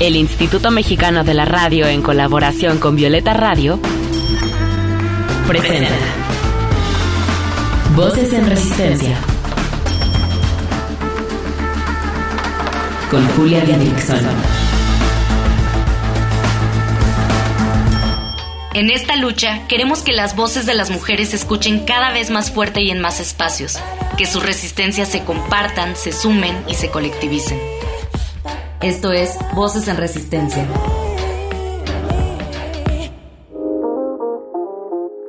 El Instituto Mexicano de la Radio, en colaboración con Violeta Radio, presenta Voces en Resistencia con Julia Didrickson. En esta lucha, queremos que las voces de las mujeres se escuchen cada vez más fuerte y en más espacios, que sus resistencias se compartan, se sumen y se colectivicen. Esto es Voces en Resistencia.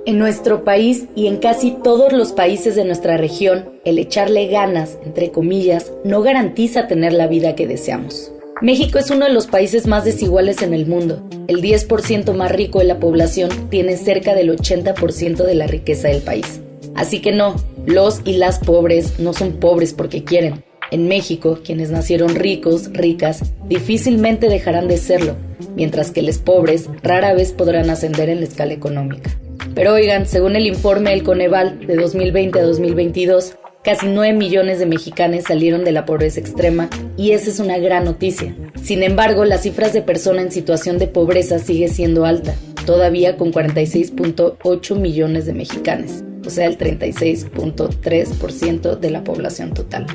En nuestro país y en casi todos los países de nuestra región, el echarle ganas, entre comillas, no garantiza tener la vida que deseamos. México es uno de los países más desiguales en el mundo. El 10% más rico de la población tiene cerca del 80% de la riqueza del país. Así que no, los y las pobres no son pobres porque quieren. En México, quienes nacieron ricos, ricas, difícilmente dejarán de serlo, mientras que los pobres rara vez podrán ascender en la escala económica. Pero oigan, según el informe del Coneval de 2020 a 2022, casi 9 millones de mexicanos salieron de la pobreza extrema y esa es una gran noticia. Sin embargo, las cifras de personas en situación de pobreza sigue siendo alta, todavía con 46.8 millones de mexicanos, o sea, el 36.3% de la población total.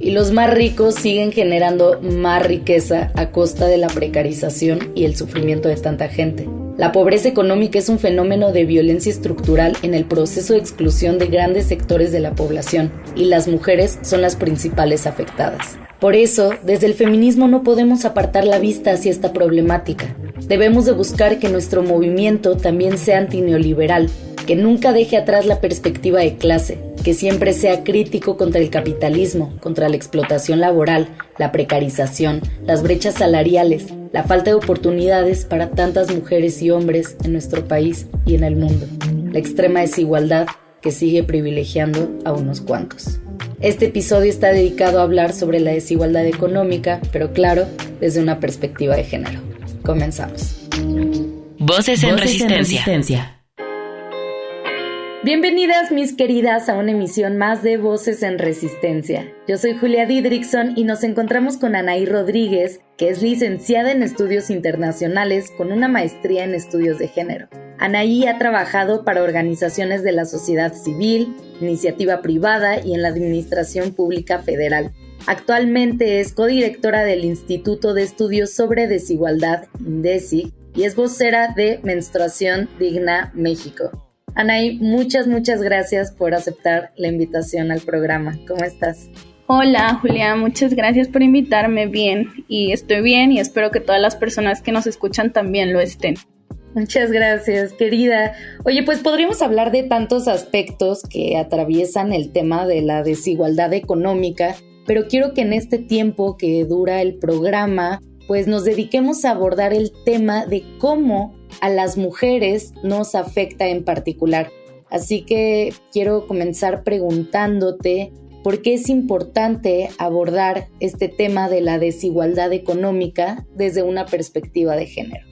Y los más ricos siguen generando más riqueza a costa de la precarización y el sufrimiento de tanta gente. La pobreza económica es un fenómeno de violencia estructural en el proceso de exclusión de grandes sectores de la población, y las mujeres son las principales afectadas. Por eso, desde el feminismo no podemos apartar la vista hacia esta problemática. Debemos de buscar que nuestro movimiento también sea antineoliberal, que nunca deje atrás la perspectiva de clase, que siempre sea crítico contra el capitalismo, contra la explotación laboral, la precarización, las brechas salariales, la falta de oportunidades para tantas mujeres y hombres en nuestro país y en el mundo, la extrema desigualdad que sigue privilegiando a unos cuantos. Este episodio está dedicado a hablar sobre la desigualdad económica, pero claro, desde una perspectiva de género. Comenzamos. Voces en Resistencia. Bienvenidas mis queridas a una emisión más de Voces en Resistencia. Yo soy Julia Didrickson y nos encontramos con Anaí Rodríguez, que es licenciada en Estudios Internacionales con una maestría en Estudios de Género. Anaí ha trabajado para organizaciones de la sociedad civil, iniciativa privada y en la Administración Pública Federal. Actualmente es codirectora del Instituto de Estudios sobre Desigualdad, INDECIG, y es vocera de Menstruación Digna México. Anaí, muchas gracias por aceptar la invitación al programa. ¿Cómo estás? Hola Julia, muchas gracias por invitarme. Bien, y estoy bien y espero que todas las personas que nos escuchan también lo estén. Muchas gracias, querida. Oye, pues podríamos hablar de tantos aspectos que atraviesan el tema de la desigualdad económica, pero quiero que en este tiempo que dura el programa, pues nos dediquemos a abordar el tema de cómo a las mujeres nos afecta en particular. Así que quiero comenzar preguntándote por qué es importante abordar este tema de la desigualdad económica desde una perspectiva de género.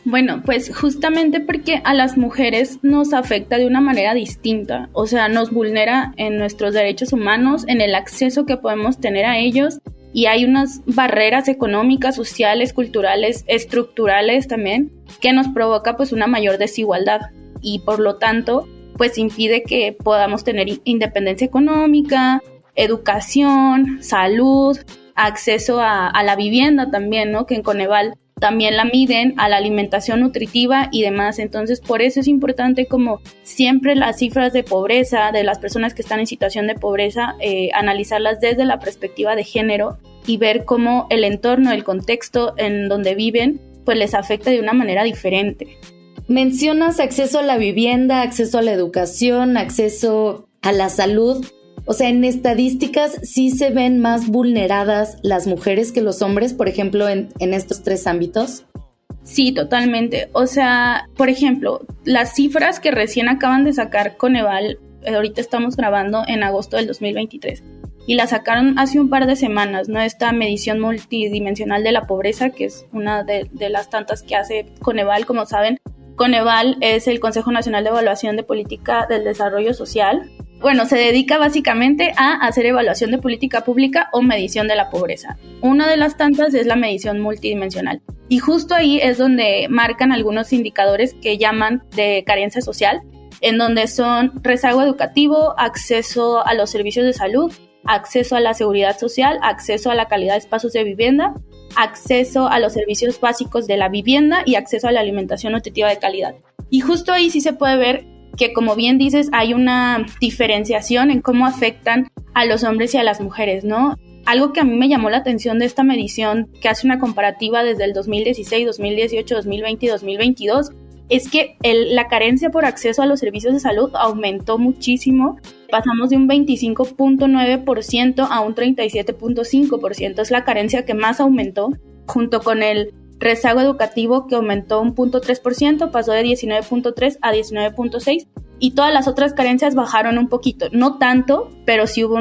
Bueno, pues justamente porque a las mujeres nos afecta de una manera distinta, o sea, nos vulnera en nuestros derechos humanos, en el acceso que podemos tener a ellos, y hay unas barreras económicas, sociales, culturales, estructurales también, que nos provoca pues una mayor desigualdad y por lo tanto pues impide que podamos tener independencia económica, educación, salud, acceso a la vivienda también, ¿no? Que en Coneval también la miden, a la alimentación nutritiva y demás. Entonces, por eso es importante, como siempre, las cifras de pobreza de las personas que están en situación de pobreza, analizarlas desde la perspectiva de género y ver cómo el entorno, el contexto en donde viven, pues les afecta de una manera diferente. Mencionas acceso a la vivienda, acceso a la educación, acceso a la salud. O sea, en estadísticas sí se ven más vulneradas las mujeres que los hombres, por ejemplo, en estos tres ámbitos. Sí, totalmente. O sea, por ejemplo, las cifras que recién acaban de sacar Coneval, ahorita estamos grabando en agosto del 2023, y la sacaron hace un par de semanas, ¿no? Esta medición multidimensional de la pobreza, que es una de las tantas que hace Coneval, como saben. Coneval es el Consejo Nacional de Evaluación de Política del Desarrollo Social. Bueno, se dedica básicamente a hacer evaluación de política pública o medición de la pobreza. Una de las tantas es la medición multidimensional. Y justo ahí es donde marcan algunos indicadores que llaman de carencia social, en donde son rezago educativo, acceso a los servicios de salud, acceso a la seguridad social, acceso a la calidad de espacios de vivienda, acceso a los servicios básicos de la vivienda y acceso a la alimentación nutritiva de calidad. Y justo ahí sí se puede ver que, como bien dices, hay una diferenciación en cómo afectan a los hombres y a las mujeres, ¿no? Algo que a mí me llamó la atención de esta medición, que hace una comparativa desde el 2016, 2018, 2020 y 2022, es que la carencia por acceso a los servicios de salud aumentó muchísimo. Pasamos de un 25.9% a un 37.5%. Es la carencia que más aumentó, junto con el rezago educativo, que aumentó un 0.3%, pasó de 19.3 a 19.6, y todas las otras carencias bajaron un poquito. No tanto, pero sí hubo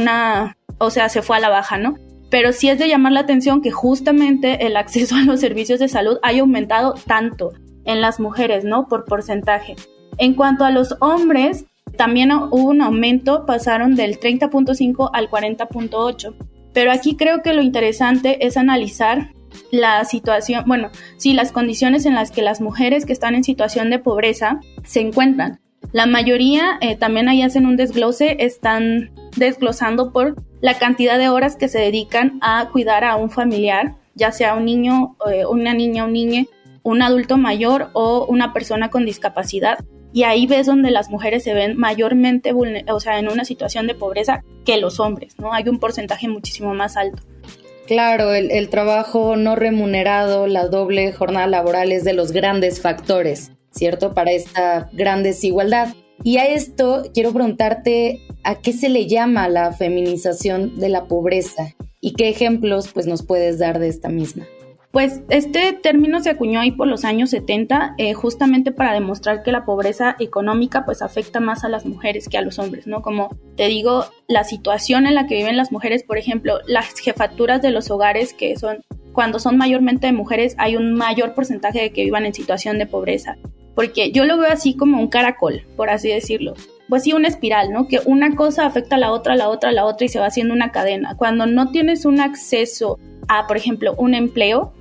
se fue a la baja, ¿no? Pero sí es de llamar la atención que justamente el acceso a los servicios de salud haya aumentado tanto en las mujeres, ¿no? Por porcentaje. En cuanto a los hombres, también hubo un aumento, pasaron del 30.5 al 40.8. Pero aquí creo que lo interesante es analizar la situación, las condiciones en las que las mujeres que están en situación de pobreza se encuentran. La mayoría, también ahí hacen un desglose, están desglosando por la cantidad de horas que se dedican a cuidar a un familiar, ya sea un niño, una niña, un niño, un adulto mayor o una persona con discapacidad. Y ahí ves donde las mujeres se ven mayormente en una situación de pobreza que los hombres, ¿no? Hay un porcentaje muchísimo más alto. Claro, el trabajo no remunerado, la doble jornada laboral es de los grandes factores, ¿cierto? Para esta gran desigualdad. Y a esto quiero preguntarte, ¿a qué se le llama la feminización de la pobreza? ¿Y qué ejemplos nos puedes dar de esta misma? Pues este término se acuñó ahí por los años 70, justamente para demostrar que la pobreza económica afecta más a las mujeres que a los hombres, ¿no? Como te digo, la situación en la que viven las mujeres, por ejemplo, las jefaturas de los hogares, que cuando son mayormente de mujeres, hay un mayor porcentaje de que vivan en situación de pobreza. Porque yo lo veo así como un caracol, por así decirlo. Pues sí, una espiral, ¿no? Que una cosa afecta a la otra, y se va haciendo una cadena. Cuando no tienes un acceso a, por ejemplo, un empleo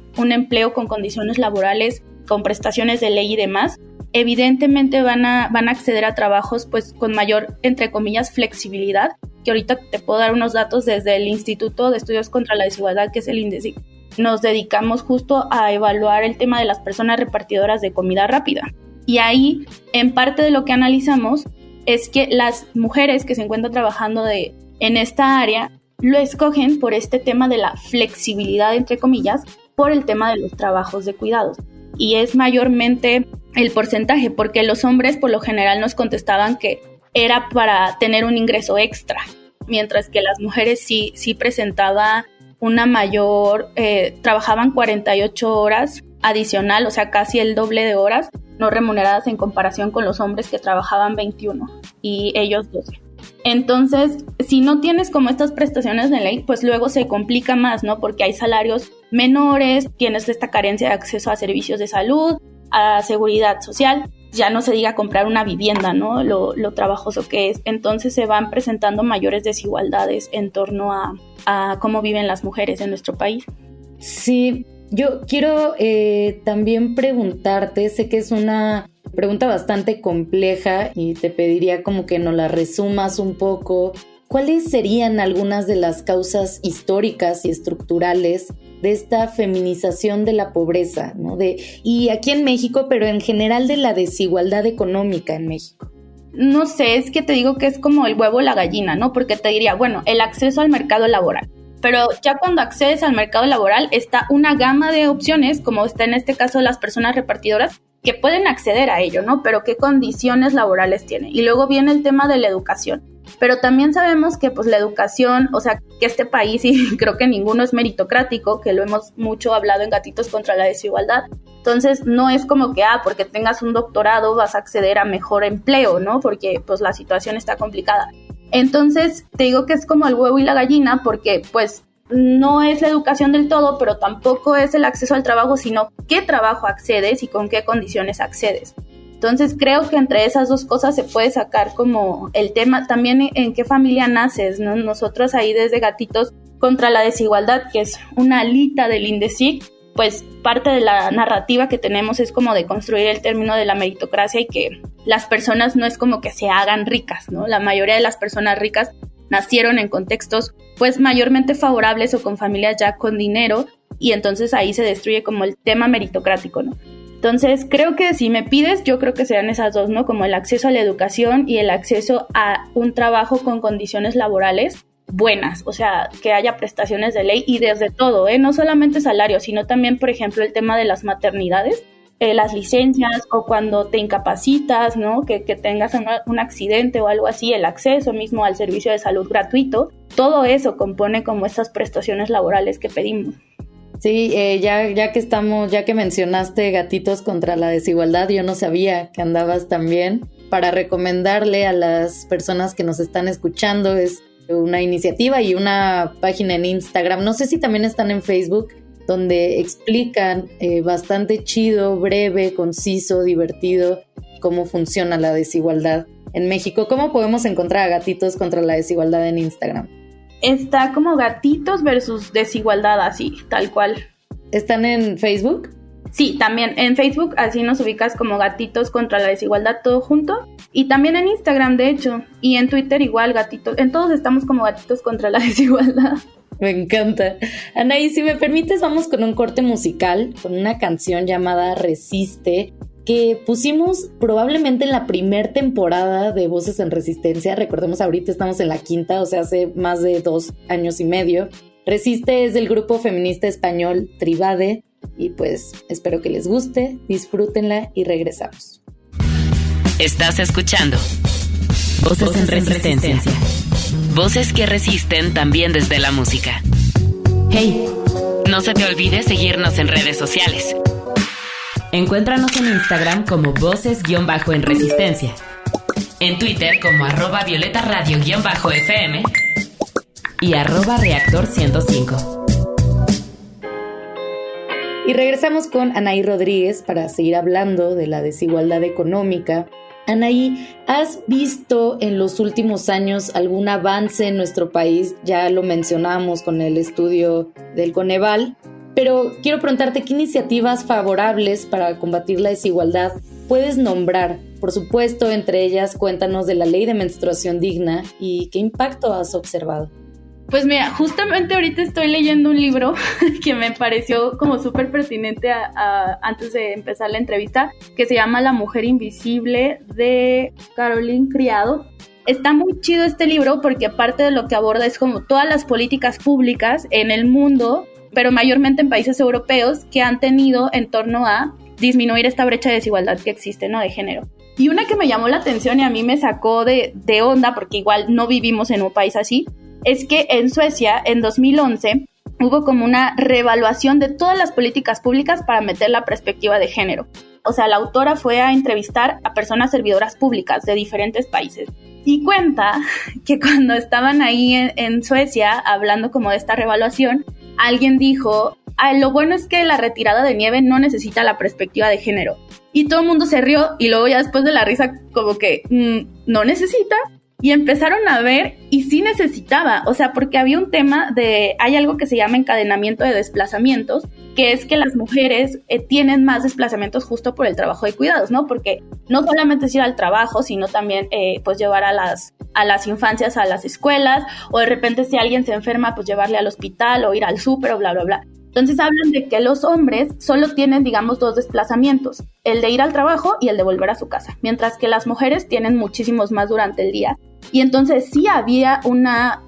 con condiciones laborales, con prestaciones de ley y demás, evidentemente van a acceder a trabajos con mayor, entre comillas, flexibilidad, que ahorita te puedo dar unos datos desde el Instituto de Estudios contra la Desigualdad, que es el INDECIC. Nos dedicamos justo a evaluar el tema de las personas repartidoras de comida rápida. Y ahí, en parte de lo que analizamos, es que las mujeres que se encuentran trabajando en esta área lo escogen por este tema de la flexibilidad, entre comillas, por el tema de los trabajos de cuidados. Y es mayormente el porcentaje, porque los hombres por lo general nos contestaban que era para tener un ingreso extra, mientras que las mujeres sí presentaba una mayor, trabajaban 48 horas adicional, o sea, casi el doble de horas no remuneradas en comparación con los hombres, que trabajaban 21 y ellos 12. Entonces, si no tienes como estas prestaciones de ley, luego se complica más, ¿no? Porque hay salarios menores, tienes esta carencia de acceso a servicios de salud, a seguridad social, ya no se diga comprar una vivienda, ¿no? Lo trabajoso que es. Entonces se van presentando mayores desigualdades en torno a cómo viven las mujeres en nuestro país. Sí, yo quiero también preguntarte, sé que es una pregunta bastante compleja y te pediría como que nos la resumas un poco. ¿Cuáles serían algunas de las causas históricas y estructurales de esta feminización de la pobreza, ¿no? Y aquí en México, pero en general de la desigualdad económica en México? No sé, es que te digo que es como el huevo o la gallina, ¿no? Porque te diría, el acceso al mercado laboral. Pero ya cuando accedes al mercado laboral está una gama de opciones, como está en este caso las personas repartidoras, que pueden acceder a ello, ¿no? Pero ¿qué condiciones laborales tienen? Y luego viene el tema de la educación. Pero también sabemos que la educación, que este país, y creo que ninguno es meritocrático, que lo hemos mucho hablado en Gatitos contra la Desigualdad. Entonces no es como que, porque tengas un doctorado vas a acceder a mejor empleo, ¿no? Porque la situación está complicada. Entonces te digo que es como el huevo y la gallina, porque no es la educación del todo, pero tampoco es el acceso al trabajo, sino qué trabajo accedes y con qué condiciones accedes. Entonces creo que entre esas dos cosas se puede sacar como el tema también en qué familia naces, ¿no? Nosotros ahí desde Gatitos contra la Desigualdad, que es una alita del INDECIC, pues parte de la narrativa que tenemos es como de construir el término de la meritocracia y que las personas no es como que se hagan ricas, ¿no? La mayoría de las personas ricas nacieron en contextos pues mayormente favorables o con familias ya con dinero, y entonces ahí se destruye como el tema meritocrático, ¿no? Entonces creo que si me pides, yo creo que serían esas dos, ¿no? Como el acceso a la educación y el acceso a un trabajo con condiciones laborales buenas, o sea, que haya prestaciones de ley y desde todo, no solamente salario, sino también, por ejemplo, el tema de las maternidades, las licencias o cuando te incapacitas, ¿no? Que tengas un accidente o algo así, el acceso mismo al servicio de salud gratuito, todo eso compone como esas prestaciones laborales que pedimos. Sí, ya que mencionaste Gatitos contra la Desigualdad, yo no sabía que andabas también. Para recomendarle a las personas que nos están escuchando, es una iniciativa y una página en Instagram, no sé si también están en Facebook, donde explican bastante chido, breve, conciso, divertido, cómo funciona la desigualdad en México. ¿Cómo podemos encontrar a Gatitos contra la Desigualdad en Instagram? Está como Gatitos versus Desigualdad, así, tal cual. ¿Están en Facebook? Sí, también en Facebook, así nos ubicas como Gatitos contra la Desigualdad, todo junto. Y también en Instagram, de hecho, y en Twitter igual, Gatitos. En todos estamos como Gatitos contra la Desigualdad. Me encanta. Anaí, si me permites, vamos con un corte musical, con una canción llamada Resiste, que pusimos probablemente en la primer temporada de Voces en Resistencia. Recordemos, ahorita estamos en la quinta, o sea, hace más de 2 años y medio. Resiste es del grupo feminista español Tribade, y pues espero que les guste, disfrútenla y regresamos. Estás escuchando Voces en Resistencia. Voces que resisten también desde la música. Hey, no se te olvide seguirnos en redes sociales. Encuéntranos en Instagram como Voces-en Resistencia, en Twitter como @VioletaRadio_FM y @Reactor105. Y regresamos con Anaí Rodríguez para seguir hablando de la desigualdad económica. Anaí, ¿has visto en los últimos años algún avance en nuestro país? Ya lo mencionamos con el estudio del Coneval, pero quiero preguntarte qué iniciativas favorables para combatir la desigualdad puedes nombrar. Por supuesto, entre ellas, cuéntanos de la ley de menstruación digna y qué impacto has observado. Pues mira, justamente ahorita estoy leyendo un libro que me pareció como súper pertinente antes de empezar la entrevista, que se llama La Mujer Invisible, de Caroline Criado. Está muy chido este libro porque parte de lo que aborda es como todas las políticas públicas en el mundo, pero mayormente en países europeos, que han tenido en torno a disminuir esta brecha de desigualdad que existe, ¿no? De género. Y una que me llamó la atención y a mí me sacó de onda, porque igual no vivimos en un país así, es que en Suecia, en 2011, hubo como una reevaluación de todas las políticas públicas para meter la perspectiva de género. O sea, la autora fue a entrevistar a personas servidoras públicas de diferentes países y cuenta que cuando estaban ahí en Suecia hablando como de esta reevaluación, alguien dijo, lo bueno es que la retirada de nieve no necesita la perspectiva de género. Y todo el mundo se rió y luego ya después de la risa como que no necesita. Y empezaron a ver y sí necesitaba, o sea, porque había un tema hay algo que se llama encadenamiento de desplazamientos, que es que las mujeres tienen más desplazamientos justo por el trabajo de cuidados, ¿no? Porque no solamente es ir al trabajo, sino también pues llevar a las infancias a las escuelas, o de repente si alguien se enferma, pues llevarle al hospital o ir al súper o bla, bla, bla. Entonces hablan de que los hombres solo tienen, digamos, 2 desplazamientos, el de ir al trabajo y el de volver a su casa, mientras que las mujeres tienen muchísimos más durante el día. Y entonces sí había una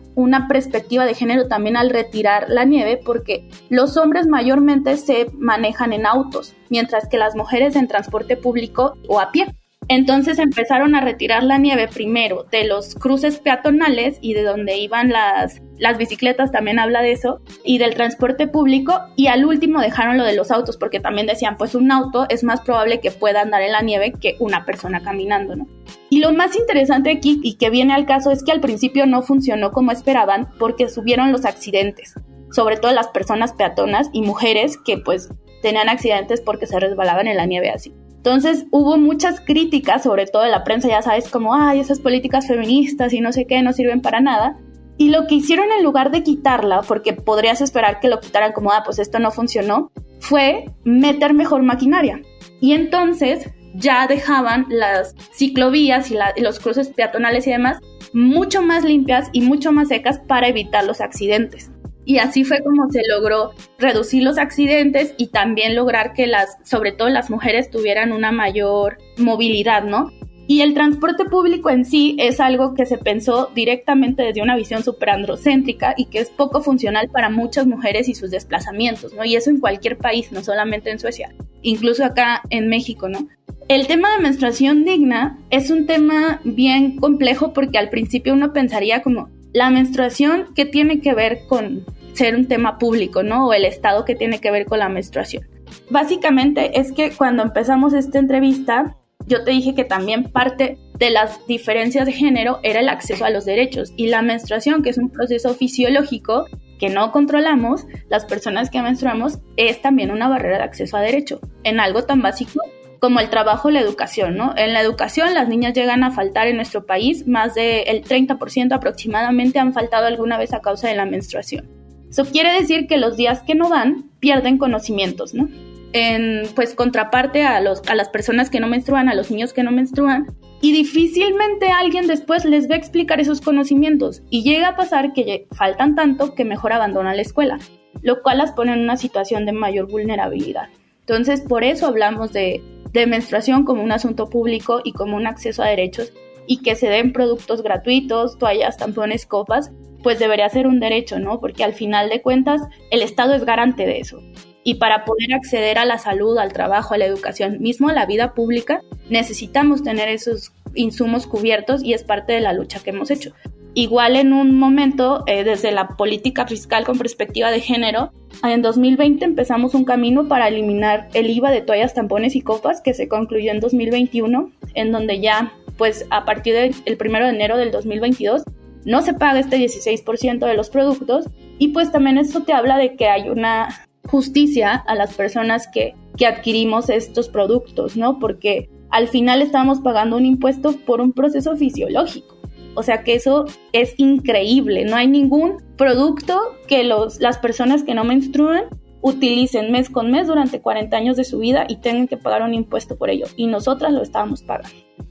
perspectiva de género también al retirar la nieve, porque los hombres mayormente se manejan en autos, mientras que las mujeres en transporte público o a pie. Entonces empezaron a retirar la nieve primero de los cruces peatonales y de donde iban las bicicletas, también habla de eso, y del transporte público, y al último dejaron lo de los autos, porque también decían, pues un auto es más probable que pueda andar en la nieve que una persona caminando, ¿no? Y lo más interesante aquí, y que viene al caso, es que al principio no funcionó como esperaban, porque subieron los accidentes, sobre todo las personas peatonas y mujeres que pues tenían accidentes porque se resbalaban en la nieve así. Entonces hubo muchas críticas, sobre todo de la prensa, ya sabes, como, esas políticas feministas y no sé qué, no sirven para nada. Y lo que hicieron en lugar de quitarla, porque podrías esperar que lo quitaran como, pues esto no funcionó, fue meter mejor maquinaria. Y entonces ya dejaban las ciclovías y los cruces peatonales y demás mucho más limpias y mucho más secas para evitar los accidentes. Y así fue como se logró reducir los accidentes y también lograr que sobre todo las mujeres tuvieran una mayor movilidad, ¿no? Y el transporte público en sí es algo que se pensó directamente desde una visión súper androcéntrica y que es poco funcional para muchas mujeres y sus desplazamientos, ¿no? Y eso en cualquier país, no solamente en Suecia, incluso acá en México, ¿no? El tema de menstruación digna es un tema bien complejo porque al principio uno pensaría como la menstruación, ¿qué tiene que ver con ser un tema público, ¿no? O el Estado, ¿qué tiene que ver con la menstruación? Básicamente es que cuando empezamos esta entrevista, yo te dije que también parte de las diferencias de género era el acceso a los derechos y la menstruación, que es un proceso fisiológico que no controlamos, las personas que menstruamos, es también una barrera de acceso a derecho en algo tan básico como el trabajo o la educación, ¿no? En la educación las niñas llegan a faltar en nuestro país, más del 30% aproximadamente han faltado alguna vez a causa de la menstruación. Eso quiere decir que los días que no van pierden conocimientos, ¿no? En pues contraparte a las personas que no menstruan, a los niños que no menstruan, y difícilmente alguien después les va a explicar esos conocimientos y llega a pasar que faltan tanto que mejor abandonan la escuela, lo cual las pone en una situación de mayor vulnerabilidad. Entonces, por eso hablamos de menstruación como un asunto público y como un acceso a derechos, y que se den productos gratuitos, toallas, tampones, copas, pues debería ser un derecho, ¿no? Porque al final de cuentas el Estado es garante de eso. Y para poder acceder a la salud, al trabajo, a la educación, mismo a la vida pública, necesitamos tener esos insumos cubiertos y es parte de la lucha que hemos hecho. Igual en un momento, desde la política fiscal con perspectiva de género, en 2020 empezamos un camino para eliminar el IVA de toallas, tampones y copas que se concluyó en 2021, en donde ya, pues a partir del 1 de enero del 2022, no se paga este 16% de los productos y pues también esto te habla de que hay una justicia a las personas que adquirimos estos productos, ¿no? Porque al final estamos pagando un impuesto por un proceso fisiológico. O sea que eso es increíble. No hay ningún producto que las personas que no menstruan utilicen mes con mes durante 40 años de su vida y tengan que pagar un impuesto por ello. Y nosotras lo estábamos pagando.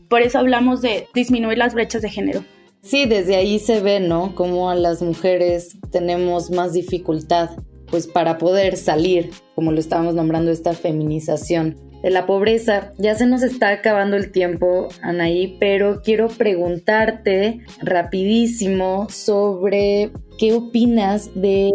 Por eso hablamos de disminuir las brechas de género. Sí, desde ahí se ve, ¿no? Cómo a las mujeres tenemos más dificultad, pues para poder salir, como lo estábamos nombrando, esta feminización de la pobreza. Ya se nos está acabando el tiempo, Anaí, pero quiero preguntarte rapidísimo sobre qué opinas del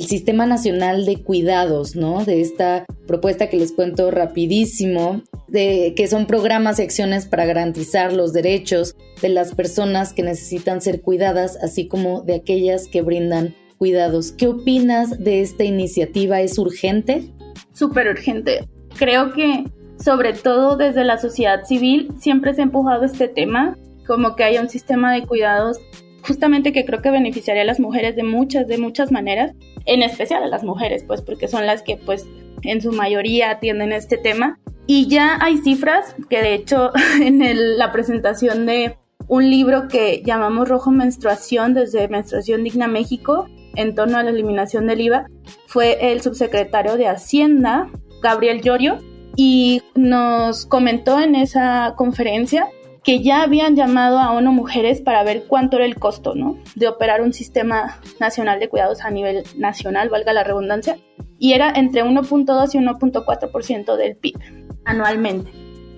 Sistema Nacional de Cuidados, ¿no? De esta propuesta que les cuento rapidísimo, de que son programas y acciones para garantizar los derechos de las personas que necesitan ser cuidadas, así como de aquellas que brindan cuidados. ¿Qué opinas de esta iniciativa? ¿Es urgente? Súper urgente. Creo que, sobre todo desde la sociedad civil, siempre se ha empujado este tema, como que haya un sistema de cuidados, justamente que creo que beneficiaría a las mujeres de muchas maneras, en especial a las mujeres, pues, porque son las que, pues, en su mayoría atienden este tema. Y ya hay cifras que, de hecho, en la presentación de un libro que llamamos Rojo Menstruación, desde Menstruación Digna México, en torno a la eliminación del IVA, fue el subsecretario de Hacienda, Gabriel Llorio, y nos comentó en esa conferencia que ya habían llamado a ONU Mujeres para ver cuánto era el costo, ¿no?, de operar un sistema nacional de cuidados a nivel nacional, valga la redundancia, y era entre 1.2 y 1.4% del PIB anualmente.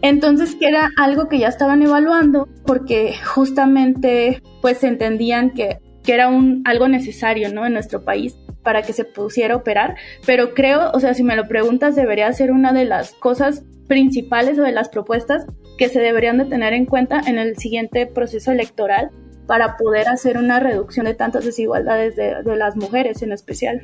Entonces, que era algo que ya estaban evaluando porque justamente pues entendían que era algo necesario, ¿no?, en nuestro país para que se pudiera operar, pero creo, o sea, si me lo preguntas, debería ser una de las cosas principales o de las propuestas que se deberían de tener en cuenta en el siguiente proceso electoral para poder hacer una reducción de tantas desigualdades de las mujeres en especial.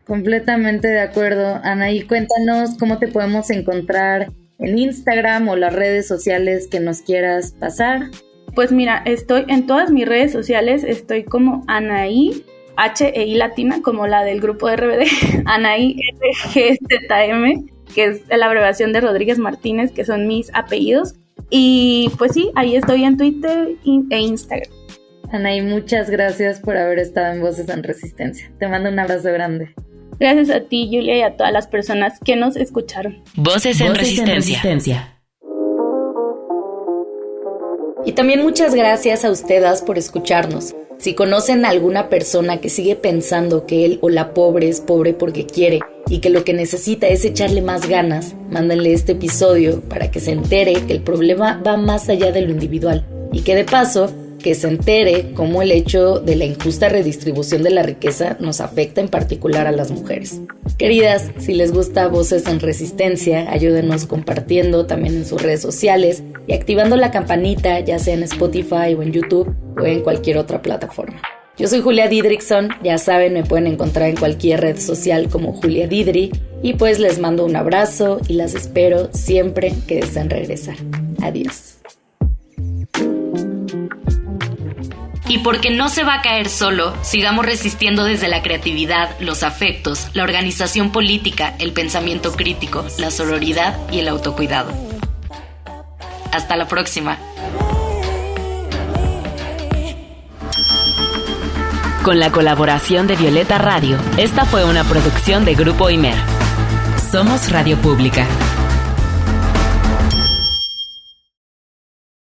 Completamente de acuerdo, Anaí. Cuéntanos cómo te podemos encontrar en Instagram o las redes sociales que nos quieras pasar. Pues mira, estoy en todas mis redes sociales, estoy como Anaí, H-E-I latina, como la del grupo de RBD, Anaí RGZM, que es la abreviación de Rodríguez Martínez, que son mis apellidos. Y pues sí, ahí estoy en Twitter e Instagram. Anaí, muchas gracias por haber estado en Voces en Resistencia. Te mando un abrazo grande. Gracias a ti, Julia, y a todas las personas que nos escucharon. Voces en Resistencia. Y también muchas gracias a ustedes por escucharnos. Si conocen a alguna persona que sigue pensando que él o la pobre es pobre porque quiere y que lo que necesita es echarle más ganas, mándenle este episodio para que se entere que el problema va más allá de lo individual y que de paso que se entere cómo el hecho de la injusta redistribución de la riqueza nos afecta en particular a las mujeres. Queridas, si les gusta Voces en Resistencia, ayúdenos compartiendo también en sus redes sociales y activando la campanita, ya sea en Spotify o en YouTube o en cualquier otra plataforma. Yo soy Julia Didrikson, ya saben, me pueden encontrar en cualquier red social como Julia Didri y pues les mando un abrazo y las espero siempre que deseen regresar. Adiós. Y porque no se va a caer solo, sigamos resistiendo desde la creatividad, los afectos, la organización política, el pensamiento crítico, la sororidad y el autocuidado. Hasta la próxima. Con la colaboración de Violeta Radio, esta fue una producción de Grupo Imer. Somos Radio Pública.